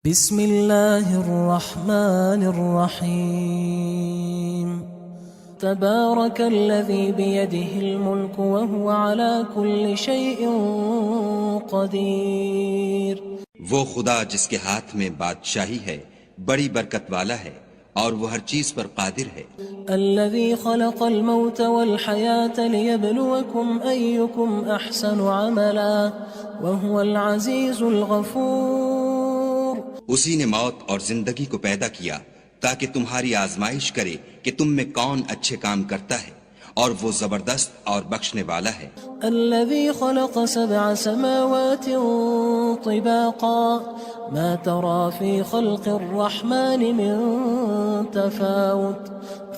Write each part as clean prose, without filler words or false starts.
بسم اللہ الرحمن الرحیم تبارک الذی بیدہ الملک وہو علی کل شیء قدیر۔ وہ خدا جس کے ہاتھ میں بادشاہی ہے بڑی برکت والا ہے اور وہ ہر چیز پر قادر ہے۔ الذی خلق الموت والحیاة لیبلوکم ایکم احسن عملا وہو العزیز الغفور۔ اسی نے موت اور زندگی کو پیدا کیا تاکہ تمہاری آزمائش کرے کہ تم میں کون اچھے کام کرتا ہے، اور وہ زبردست اور بخشنے والا ہے۔ الذي خلق 7 سماوات طباقا ما ترى في خلق الرحمن من تفاوت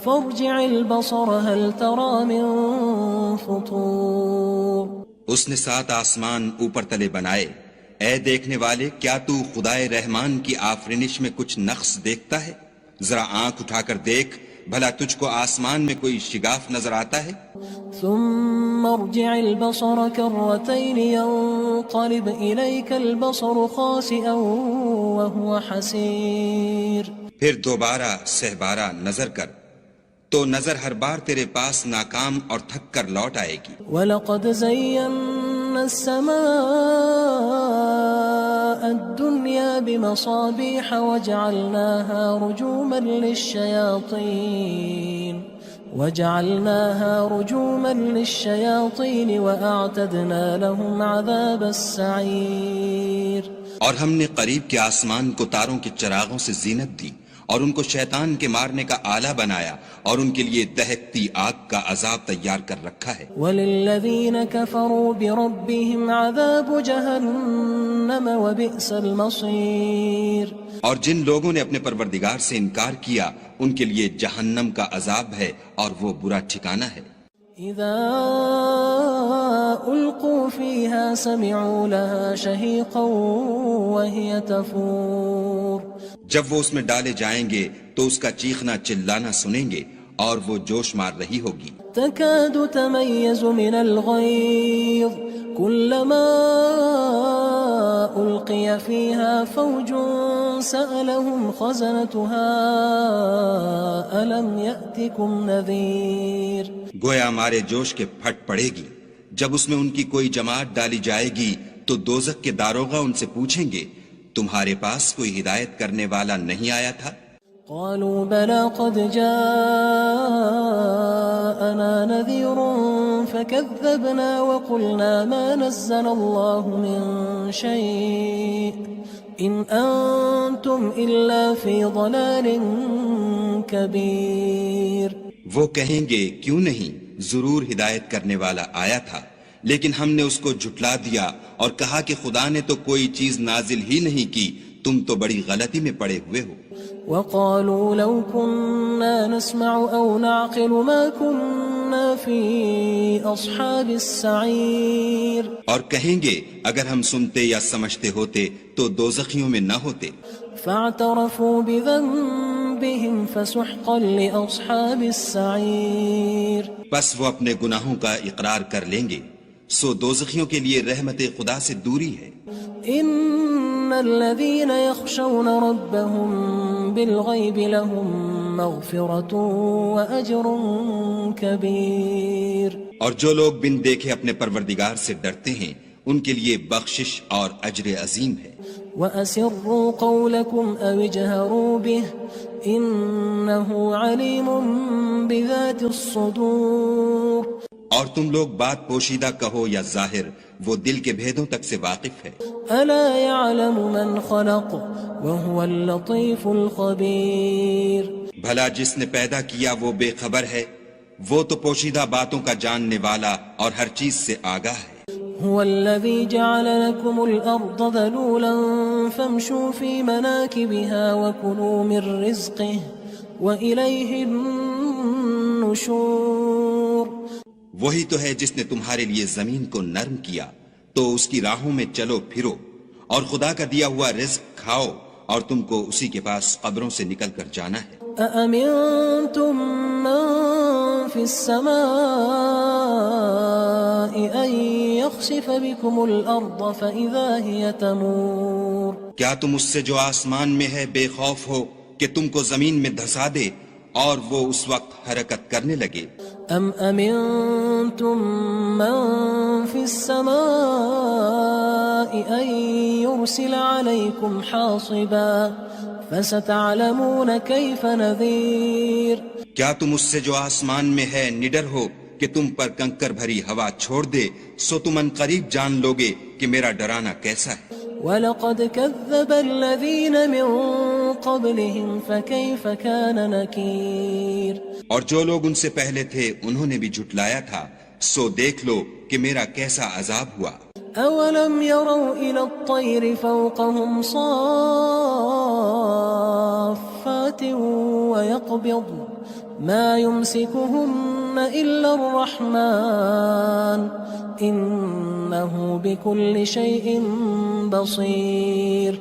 فارجع البصر هل ترى من فطور۔ اس نے 7 آسمان اوپر تلے بنائے، اے دیکھنے والے کیا تو خدائے رحمان کی آفرینش میں کچھ نقص دیکھتا ہے؟ ذرا آنکھ اٹھا کر دیکھ، بھلا تجھ کو آسمان میں کوئی شگاف نظر آتا ہے؟ ثم ارجع البصر كرتين ينقلب إليك البصر خاسئا وهو حسير۔ پھر دوبارہ سہبارہ نظر کر تو نظر ہر بار تیرے پاس ناکام اور تھک کر لوٹ آئے گی۔ وَلَقَدْ زَيَّنَّا السَّمَاءَ الدُّنْيَا بِمَصَابِيحَ وَجَعَلْنَاهَا رُجُومًا لِلشَّيَاطِينِ وَأَعْتَدْنَا لَهُمْ عَذَابَ السَّعِيرِ۔ اور ہم نے قریب کے آسمان کو تاروں کے چراغوں سے زینت دی اور ان کو شیطان کے مارنے کا آلہ بنایا، اور ان کے لیے دہکتی آگ کا عذاب تیار کر رکھا ہے۔ وَلِلَّذِينَ كَفَرُوا بِرَبِّهِمْ عَذَابُ جَهَنَّمَ وَبِئْسَ الْمَصِيرُ۔ اور جن لوگوں نے اپنے پروردگار سے انکار کیا ان کے لیے جہنم کا عذاب ہے اور وہ برا ٹھکانہ ہے۔ اذا القوا فيها سمعوا لها شهيقا وهي تفور۔ جب وہ اس میں ڈالے جائیں گے تو اس کا چیخنا چلانا سنیں گے اور وہ جوش مار رہی ہوگی۔ تكاد تميز من الغيظ كلما ألقي فيها فوج سألهم خزنتها ألم يأتكم نذير۔ گویا ہمارے جوش کے پھٹ پڑے گی جب اس میں ان کی کوئی جماعت ڈالی جائے گی تو دوزخ کے داروغہ ان سے پوچھیں گے تمہارے پاس کوئی ہدایت کرنے والا نہیں آیا تھا؟ قالوا بلى قد جاءنا نذير فكذبنا وقلنا ما نزل الله من شيء إن أنتم إلا في ضلال كبير۔ وہ کہیں گے کیوں نہیں، ضرور ہدایت کرنے والا آیا تھا، لیکن ہم نے اس کو جھٹلا دیا اور کہا کہ خدا نے تو کوئی چیز نازل ہی نہیں کی، تم تو بڑی غلطی میں پڑے ہوئے ہو۔ وقالوا لو كنا نسمع أو نعقل ما كنا في أصحاب السعير۔ اور کہیں گے اگر ہم سنتے یا سمجھتے ہوتے تو دوزخیوں میں نہ ہوتے۔ فاعترفوا بذنبهم فسحقا لأصحاب السعير۔ بس وہ اپنے گناہوں کا اقرار کر لیں گے، سو دوزخیوں کے لیے رحمت خدا سے دوری ہے۔ ان الذين يخشون ربهم بالغيب لهم مغفرة واجر كبير۔ اور جو لوگ بن دیکھے اپنے پروردگار سے ڈرتے ہیں ان کے لیے بخشش اور اجر عظیم ہے۔ وَأَسِرُّوا قَوْلَكُمْ أَوِ اجْهَرُوا بِهِ إِنَّهُ عَلِيمٌ بِذَاتِ الصُّدُورِ۔ اور تم لوگ بات پوشیدہ کہو یا ظاہر، وہ دل کے بھیدوں تک سے واقف ہے۔ أَلَا يَعْلَمُ مَنْ خَلَقَ وَهُوَ اللَّطِيفُ الْخَبِيرُ۔ بھلا جس نے پیدا کیا وہ بے خبر ہے، وہ تو پوشیدہ باتوں کا جاننے والا اور ہر چیز سے آگاہ ہے۔ هو الذي جعل لكم الأرض ذلولا فامشوا في مناكبها وكلوا من رزقه وإليه النشور۔ وہی تو ہے جس نے تمہارے لیے زمین کو نرم کیا تو اس کی راہوں میں چلو پھرو اور خدا کا دیا ہوا رزق کھاؤ، اور تم کو اسی کے پاس قبروں سے نکل کر جانا ہے۔ أأمنتم من في السماء أن يخسف بكم الأرض فإذا هي تمور کیا تم اس سے جو آسمان میں ہے بے خوف ہو کہ تم کو زمین میں دھسا دے اور وہ اس وقت حرکت کرنے لگے؟ أم أمنتم من في السماء أن يرسل عليكم حاصبا فستعلمون كيف نذير کیا تم اس سے جو آسمان میں ہے نڈر ہو کہ تم پر کنکر بھری ہوا چھوڑ دے، سو تم ان قریب جان لوگے کہ میرا ڈرانا کیسا ہے۔ وَلَقَدْ كَذَّبَ الَّذِينَ مِن قَبْلِهِمْ فَكَيْفَ كَانَ نَكِيرٌ اور جو لوگ ان سے پہلے تھے انہوں نے بھی جھٹلایا تھا، سو دیکھ لو کہ میرا کیسا عذاب ہوا۔ أَوَلَمْ يَرَوْا إِلَى الطَّيْرِ فَوْقَهُمْ صَافَّاتٍ وَيَقْبِضْنَ مَا يُمْسِكُهُنَّ إِلَّا الرَّحْمَنُ إِنَّهُ بِكُلِّ شَيْءٍ بَصِيرٌ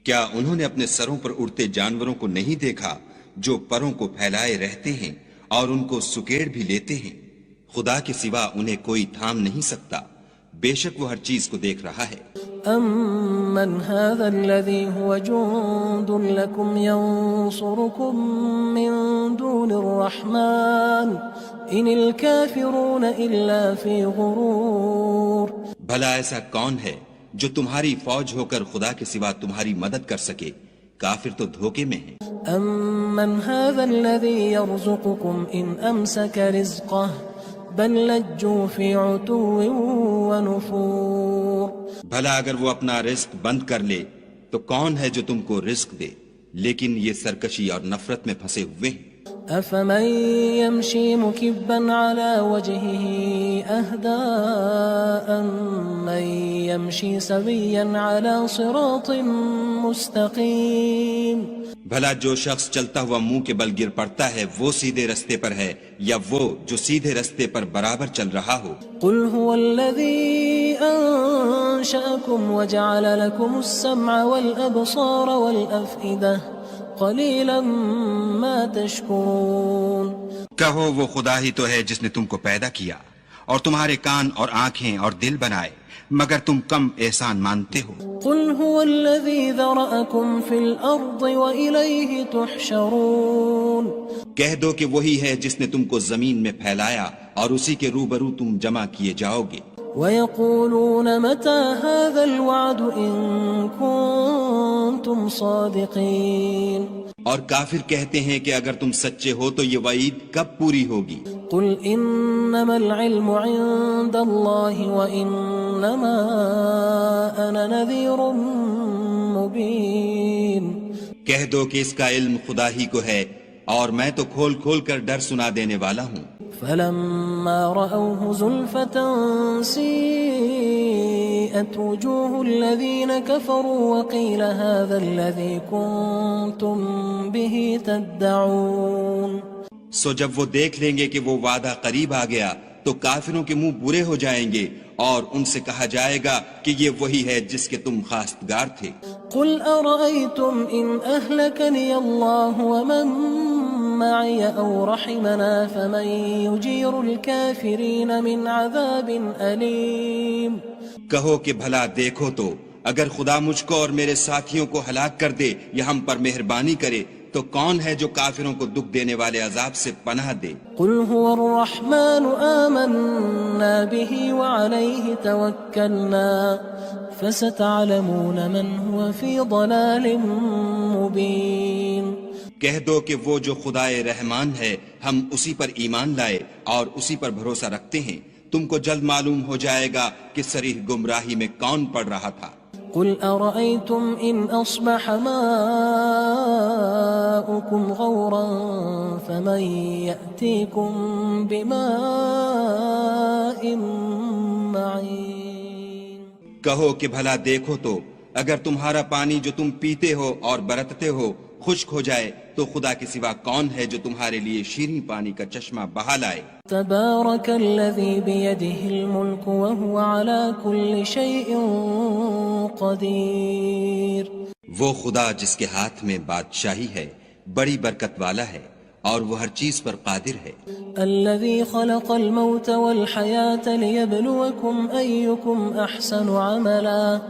کیا انہوں نے اپنے سروں پر اڑتے جانوروں کو نہیں دیکھا جو پروں کو پھیلائے رہتے ہیں اور ان کو سکیڑ بھی لیتے ہیں؟ خدا کے سوا انہیں کوئی تھام نہیں سکتا، بے شک وہ ہر چیز کو دیکھ رہا ہے۔ أَمَّنْ هَذَا الَّذِي هُوَ جُندٌ لَكُمْ يَنصُرُكُم مِّن دُونِ الرَّحْمَنِ إِنِ الْكَافِرُونَ إِلَّا فِي غُرُورٍ بھلا ایسا کون ہے جو تمہاری فوج ہو کر خدا کے سوا تمہاری مدد کر سکے؟ کافر تو دھوکے میں ہیں۔ أَمَّنْ هَذَا الَّذِي يَرْزُقُكُمْ إِنْ أَمْسَكَ رِزْقَهُ بَلْ لَجُّوا فِي عُتُوٍّ وَنُفُورٍ بھلا اگر وہ اپنا رزق بند کر لے تو کون ہے جو تم کو رزق دے؟ لیکن یہ سرکشی اور نفرت میں پھنسے ہوئے ہیں۔ أَفَمَن يَمْشِي مُكِبًّا عَلَى وَجْهِهِ أَهْدَىٰ أَمَّن يَمْشِي سَوِيًّا عَلَى صِرَاطٍ مُّسْتَقِيمٍ بھلا جو شخص چلتا ہوا منہ کے بل گر پڑتا ہے وہ سیدھے رستے پر ہے یا وہ جو سیدھے رستے پر برابر چل رہا ہو؟ قُلْ هُوَ الَّذِي أَنشَأَكُمْ وَجَعَلَ لَكُمُ السَّمْعَ وَالْأَبْصَارَ وَالْأَفْئِدَةَ قَلِيلًا مَا تَشْكُرُونَ کہو وہ خدا ہی تو ہے جس نے تم کو پیدا کیا اور تمہارے کان اور آنکھیں اور دل بنائے، مگر تم کم احسان مانتے ہو۔ قُلْ هُوَ الَّذِي ذَرَأَكُمْ فِي الْأَرْضِ وَإِلَيْهِ تُحْشَرُونَ کہہ دو کہ وہی ہے جس نے تم کو زمین میں پھیلایا اور اسی کے روبرو تم جمع کیے جاؤ گے۔ وَيَقُولُونَ مَتَى هَذَا الْوَعْدُ إِن كُنتُمْ صَادِقِينَ اور کافر کہتے ہیں کہ اگر تم سچے ہو تو یہ وعید کب پوری ہوگی؟ قُلْ إِنَّمَا الْعِلْمُ عِندَ اللَّهِ وَإِنَّمَا أَنَا نَذِيرٌ مُّبِينٌ کہہ دو کہ اس کا علم خدا ہی کو ہے اور میں تو کھول کھول کر ڈر سنا دینے والا ہوں۔ فَلَمَّا رَأَوْهُ زُلْفَةً سِيئَتْ وُجُوهُ الَّذِينَ كَفَرُوا وَقِيلَ هَذَا الَّذِي كُنتُم بِهِ تَدَّعُونَ سو جب وہ دیکھ لیں گے کہ وہ وعدہ قریب آ گیا تو کافروں کے منہ برے ہو جائیں گے اور ان سے کہا جائے گا کہ یہ وہی ہے جس کے تم خواستگار تھے۔ قُلْ أَرَأَيْتُمْ إِنْ أَهْلَكَنِيَ اللَّهُ وَمَن مَّعِيَ أَوْ رَحِمَنَا فَمَن يُجِيرُ الْكَافِرِينَ مِنْ عَذَابٍ أَلِيمٍ کہو کہ بھلا دیکھو تو اگر خدا مجھ کو اور میرے ساتھیوں کو ہلاک کر دے یا ہم پر مہربانی کرے تو کون ہے جو کافروں کو دکھ دینے والے عذاب سے پناہ دے؟ قُلْ هُوَ الرَّحْمَنُ آمَنَّا بِهِ وَعَلَيْهِ تَوَكَّلْنَا فَسَتَعْلَمُونَ مَنْ هُوَ فِي ضَلَالٍ مُّبِينٍ کہہ دو کہ وہ جو خدائے رحمان ہے ہم اسی پر ایمان لائے اور اسی پر بھروسہ رکھتے ہیں، تم کو جلد معلوم ہو جائے گا کہ صریح گمراہی میں کون پڑ رہا تھا۔ قُلْ أَرَأَيْتُمْ إِنْ أَصْبَحَ مَاؤُكُمْ غَوْرًا فَمَن يَأْتِيكُم بِمَاءٍ مَّعِينٍ کہو کہ بھلا دیکھو تو اگر تمہارا پانی جو تم پیتے ہو اور برتتے ہو خشک ہو جائے تو خدا کے سوا کون ہے جو تمہارے لیے شیریں پانی کا چشمہ بہا لائے؟ تبارك الذي بيده الملك وهو على كل شيء قدير وہ خدا جس کے ہاتھ میں بادشاہی ہے بڑی برکت والا ہے اور وہ ہر چیز پر قادر ہے. الذي خلق الموت والحياة ليبلوكم أيكم أحسن عملا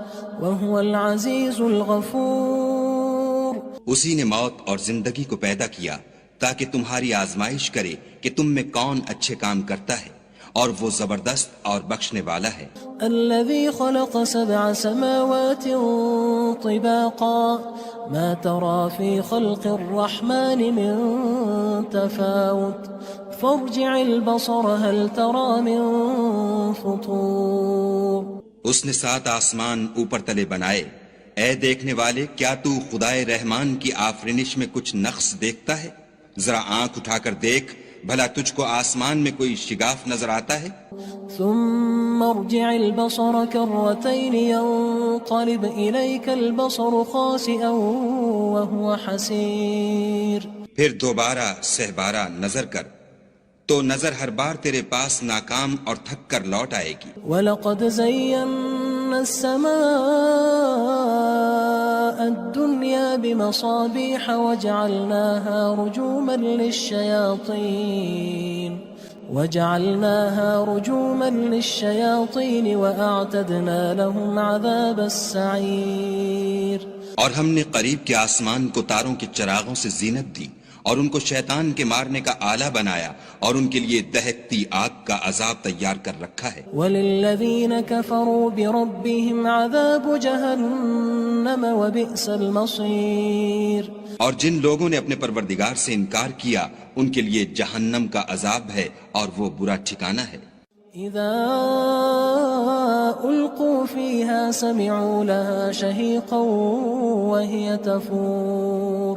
وهو العزيز الغفور. اسی نے موت اور زندگی کو پیدا کیا تاکہ تمہاری آزمائش کرے کہ تم میں کون اچھے کام کرتا ہے، اور وہ زبردست اور بخشنے والا ہے. الذي خلق 7 سماوات طباقا ما ترى في خلق الرحمن من تفاوت فارجع البصر هل ترى من فطور. اس نے 7 آسمان اوپر تلے بنائے. اے دیکھنے والے، کیا تو خدائے رحمان کی آفرینش میں کچھ نقص دیکھتا ہے؟ ذرا آنکھ اٹھا کر دیکھ، بھلا تجھ کو آسمان میں کوئی شگاف نظر آتا ہے؟ ثم ارجع البصر كرتين ينقلب إليك البصر خاسئا وهو حسير. پھر دوبارہ سہبارہ نظر کر تو نظر ہر بار تیرے پاس ناکام اور تھک کر لوٹ آئے گی. وَلَقَدْ زَيَّنَّا السَّمَاءَ الدُّنْيَا بِمَصَابِيحَ وَجَعَلْنَاهَا رُجُومًا لِلشَّيَاطِينِ وَأَعْتَدْنَا لَهُمْ عَذَابَ السَّعِيرِ. اور ہم نے قریب کے آسمان کو تاروں کے چراغوں سے زینت دی اور ان کو شیطان کے مارنے کا آلہ بنایا اور ان کے لیے دہکتی آگ کا عذاب تیار کر رکھا ہے. وَلِلَّذِينَ كَفَرُوا بِرَبِّهِمْ عَذَابُ جَهَنَّمَ وَبِئْسَ الْمَصِيرُ. اور جن لوگوں نے اپنے پروردگار سے انکار کیا ان کے لیے جہنم کا عذاب ہے اور وہ برا ٹھکانہ ہے. اذا القوا فيها سمعوا لها شهيقا وهي تفور.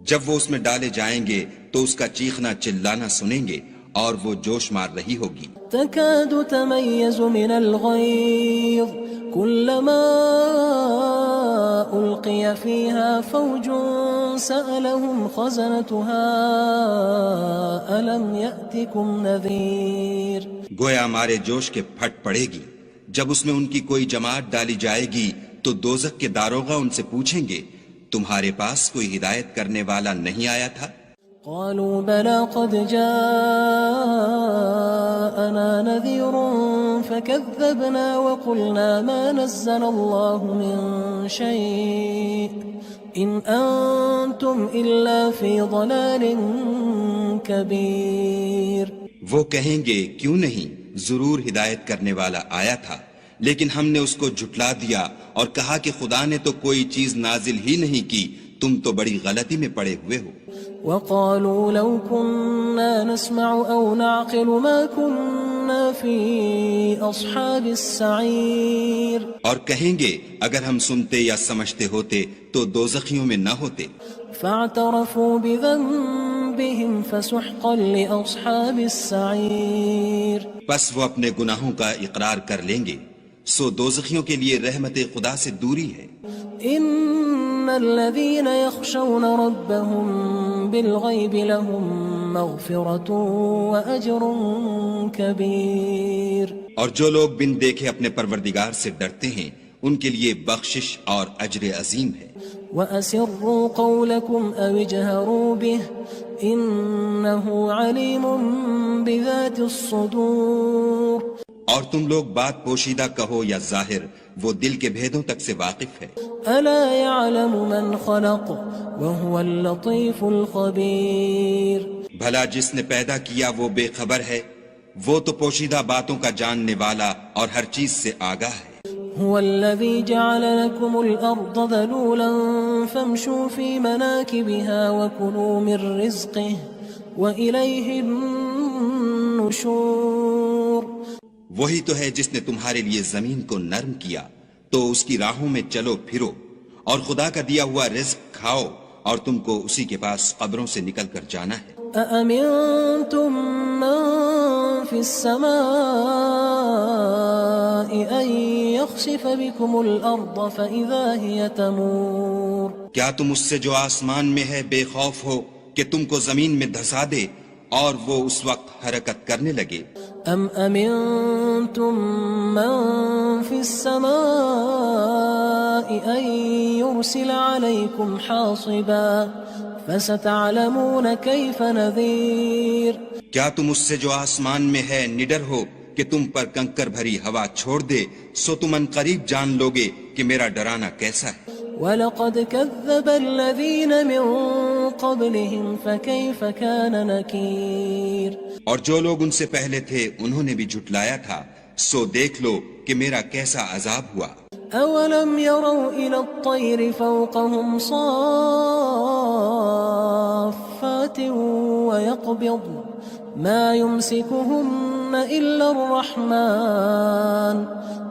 جب وہ اس میں ڈالے جائیں گے تو اس کا چیخنا چلانا سنیں گے اور وہ جوش مار رہی ہوگی. تكاد تميز من الغيظ كلما ألقي فيها فوج سألهم خزنتها ألم يأتكم نذير. گویا ہمارے جوش کے پھٹ پڑے گی. جب اس میں ان کی کوئی جماعت ڈالی جائے گی تو دوزخ کے داروغہ ان سے پوچھیں گے تمہارے پاس کوئی ہدایت کرنے والا نہیں آیا تھا؟ قالوا بلى قد جاءنا نذير فكذبنا وقلنا ما نزل الله من شيء إن أنتم إلا في ضلال كبير. وہ کہیں گے کیوں نہیں، ضرور ہدایت کرنے والا آیا تھا، لیکن ہم نے اس کو جھٹلا دیا اور کہا کہ خدا نے تو کوئی چیز نازل ہی نہیں کی، تم تو بڑی غلطی میں پڑے ہوئے ہو. وقالوا لو كنا نسمع أو نعقل ما كنا في أصحاب السعير. اور کہیں گے اگر ہم سنتے یا سمجھتے ہوتے تو دوزخیوں میں نہ ہوتے. فاعترفوا بذنبهم فسحقا لأصحاب السعير. پس وہ اپنے گناہوں کا اقرار کر لیں گے، سو دوزخیوں کے لیے رحمت خدا سے دوری ہے. ان الذين يخشون ربهم بالغيب لهم مغفرة واجر كبير. اور جو لوگ بن دیکھے اپنے پروردگار سے ڈرتے ہیں ان کے لیے بخشش اور اجر عظیم ہے. وَأَسِرُّوا قَوْلَكُمْ أَوِ اجْهَرُوا بِهِ إِنَّهُ عَلِيمٌ بِذَاتِ الصُّدُورِ. اور تم لوگ بات پوشیدہ کہو یا ظاہر، وہ دل کے بھیدوں تک سے واقف ہے. أَلَا يَعْلَمُ مَنْ خَلَقَ وَهُوَ اللَّطِيفُ الْخَبِيرُ. بھلا جس نے پیدا کیا وہ بے خبر ہے، وہ تو پوشیدہ باتوں کا جاننے والا اور ہر چیز سے آگاہ ہے. هو الذي جعل لكم الأرض ذلولا فامشوا في مناكبها وكلوا من رزقه وإليه النشور. وہی تو ہے جس نے تمہارے لیے زمین کو نرم کیا تو اس کی راہوں میں چلو پھرو اور خدا کا دیا ہوا رزق کھاؤ اور تم کو اسی کے پاس قبروں سے نکل کر جانا ہے. أأمنتم من في السماء أن يخسف بكم الأرض فإذا هي تمور. کیا تم اس سے جو آسمان میں ہے بے خوف ہو کہ تم کو زمین میں دھسا دے اور وہ اس وقت حرکت کرنے لگے. ام امنتم من في السماء ان يرسل عليكم حاصبا فستعلمون كيف نذير. کیا تم اس سے جو آسمان میں ہے نڈر ہو کہ تم پر کنکر بھری ہوا چھوڑ دے؟ سو تم ان قریب جان لوگے کہ میرا ڈرانا کیسا ہے. وَلَقَدْ كَذَّبَ الَّذِينَ مِن قَبْلِهِمْ فَكَيْفَ كَانَ نَكِيرٌ. اور جو لوگ ان سے پہلے تھے انہوں نے بھی جھٹلایا تھا، سو دیکھ لو کہ میرا کیسا عذاب ہوا. أَوَلَمْ يَرَوْا إِلَى الطَّيْرِ فَوْقَهُمْ صَافَّاتٍ وَيَقْبِضْنَ مَا يُمْسِكُهُنَّ إِلَّا الرَّحْمَنُ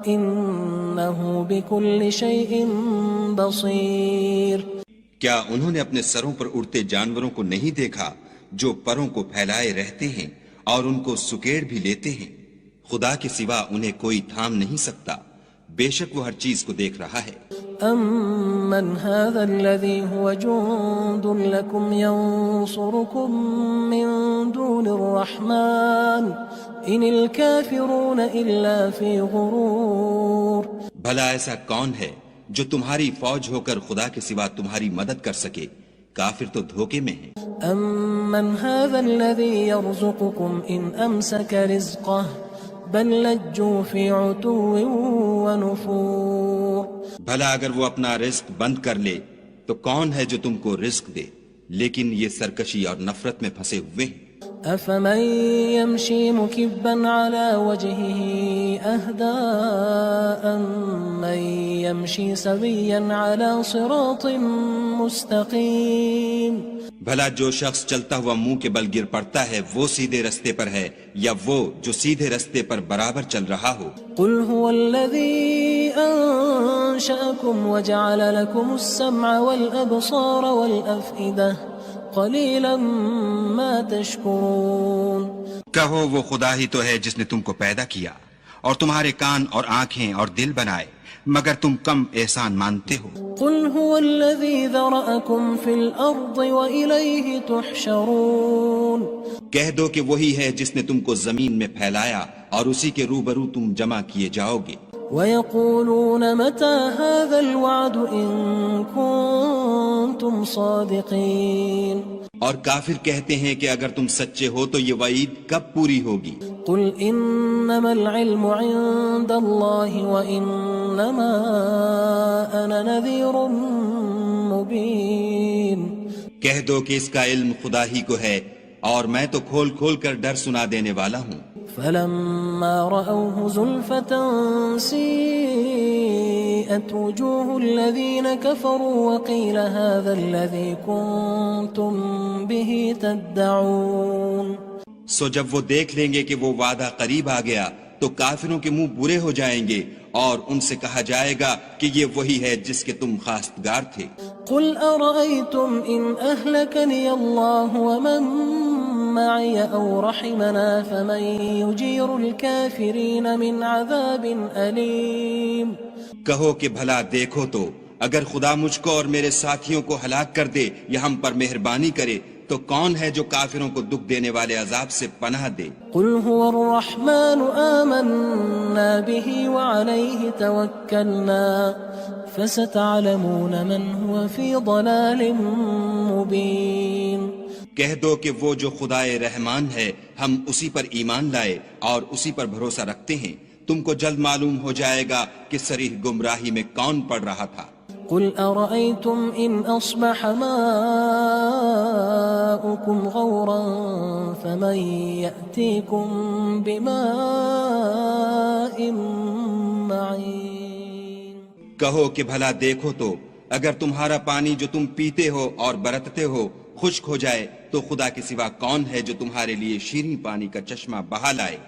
إِنَّهُ بِكُلِّ شَيْءٍ بَصِيرٌ. کیا انہوں نے اپنے سروں پر اڑتے جانوروں کو نہیں دیکھا جو پروں کو پھیلائے رہتے ہیں اور ان کو سکیڑ بھی لیتے ہیں؟ خدا کے سوا انہیں کوئی تھام نہیں سکتا، بے شک وہ ہر چیز کو دیکھ رہا ہے. أَمَّنْ هَذَا الَّذِي هُوَ جُندٌ لَكُمْ يَنصُرُكُم مِّن دُونِ الرَّحْمَنِ إِنِ الْكَافِرُونَ إِلَّا فِي غُرُورٍ. بھلا ایسا کون ہے جو تمہاری فوج ہو کر خدا کے سوا تمہاری مدد کر سکے؟ کافر تو دھوکے میں ہیں. أَمَّنْ هَذَا الَّذِي يَرْزُقُكُمْ إِنْ أَمْسَكَ رِزْقَهُ بَلْ لَجُّوا فِي عُتُوٍّ وَنُفُورٍ. بھلا اگر وہ اپنا رزق بند کر لے تو کون ہے جو تم کو رزق دے؟ لیکن یہ سرکشی اور نفرت میں پھنسے ہوئے ہیں. أَفَمَن يَمْشِي مُكِبًّا عَلَى وَجْهِهِ أَهْدَىٰ أَمَّن يَمْشِي سَوِيًّا عَلَى صِرَاطٍ مُّسْتَقِيمٍ. بھلا جو شخص چلتا ہوا منہ کے بل گر پڑتا ہے وہ سیدھے رستے پر ہے یا وہ جو سیدھے رستے پر برابر چل رہا ہو؟ قُلْ هُوَ الَّذِي أَنشَأَكُمْ وَجَعَلَ لَكُمُ السَّمْعَ وَالْأَبْصَارَ وَالْأَفْئِدَةَ قَلِيلًا مَا تَشْكُرُونَ. کہو وہ خدا ہی تو ہے جس نے تم کو پیدا کیا اور تمہارے کان اور آنکھیں اور دل بنائے، مگر تم کم احسان مانتے ہو. قُلْ هُوَ الَّذِي ذَرَأَكُمْ فِي الْأَرْضِ وَإِلَيْهِ تُحْشَرُونَ. کہہ دو کہ وہی ہے جس نے تم کو زمین میں پھیلایا اور اسی کے روبرو تم جمع کیے جاؤ گے. وَيَقُولُونَ مَتَى هَذَا الْوَعْدُ إِن كُنتُمْ صَادِقِينَ. اور کافر کہتے ہیں کہ اگر تم سچے ہو تو یہ وعید کب پوری ہوگی؟ قُلْ إِنَّمَا الْعِلْمُ عِندَ اللَّهِ وَإِنَّمَا أَنَا نَذِيرٌ مُّبِينٌ. کہہ دو کہ اس کا علم خدا ہی کو ہے اور میں تو کھول کھول کر ڈر سنا دینے والا ہوں. فَلَمَّا رَأَوْهُ زُلْفَةً سِيئَتْ وُجُوهُ الَّذِينَ كَفَرُوا وَقِيلَ هَذَا الَّذِي كُنتُم بِهِ تَدَّعُونَ. سو جب وہ دیکھ لیں گے کہ وہ وعدہ قریب آ گیا تو کافروں کے منہ برے ہو جائیں گے اور ان سے کہا جائے گا کہ یہ وہی ہے جس کے تم خواستگار تھے. قُلْ أَرَأَيْتُمْ إِنْ أَهْلَكَنِيَ اللَّهُ وَمَن مَّعِيَ أَوْ رَحِمَنَا فَمَن يُجِيرُ الْكَافِرِينَ مِنْ عَذَابٍ أَلِيمٍ. کہو کہ بھلا دیکھو تو اگر خدا مجھ کو اور میرے ساتھیوں کو ہلاک کر دے یا ہم پر مہربانی کرے تو کون ہے جو کافروں کو دکھ دینے والے عذاب سے پناہ دے؟ قُلْ هُوَ الرَّحْمَنُ آمَنَّا بِهِ وَعَلَيْهِ تَوَكَّلْنَا فَسَتَعْلَمُونَ مَنْ هُوَ فِي ضَلَالٍ مُّبِينٍ. کہہ دو کہ وہ جو خدائے رحمان ہے ہم اسی پر ایمان لائے اور اسی پر بھروسہ رکھتے ہیں، تم کو جلد معلوم ہو جائے گا کہ صریح گمراہی میں کون پڑ رہا تھا. قُلْ أَرَأَيْتُمْ إِنْ أَصْبَحَ مَاؤُكُمْ غَوْرًا فَمَن يَأْتِيكُم بِمَاءٍ مَّعِينٍ. کہو کہ بھلا دیکھو تو اگر تمہارا پانی جو تم پیتے ہو اور برتتے ہو خشک ہو جائے تو خدا کے سوا کون ہے جو تمہارے لیے شیریں پانی کا چشمہ بہا لائے؟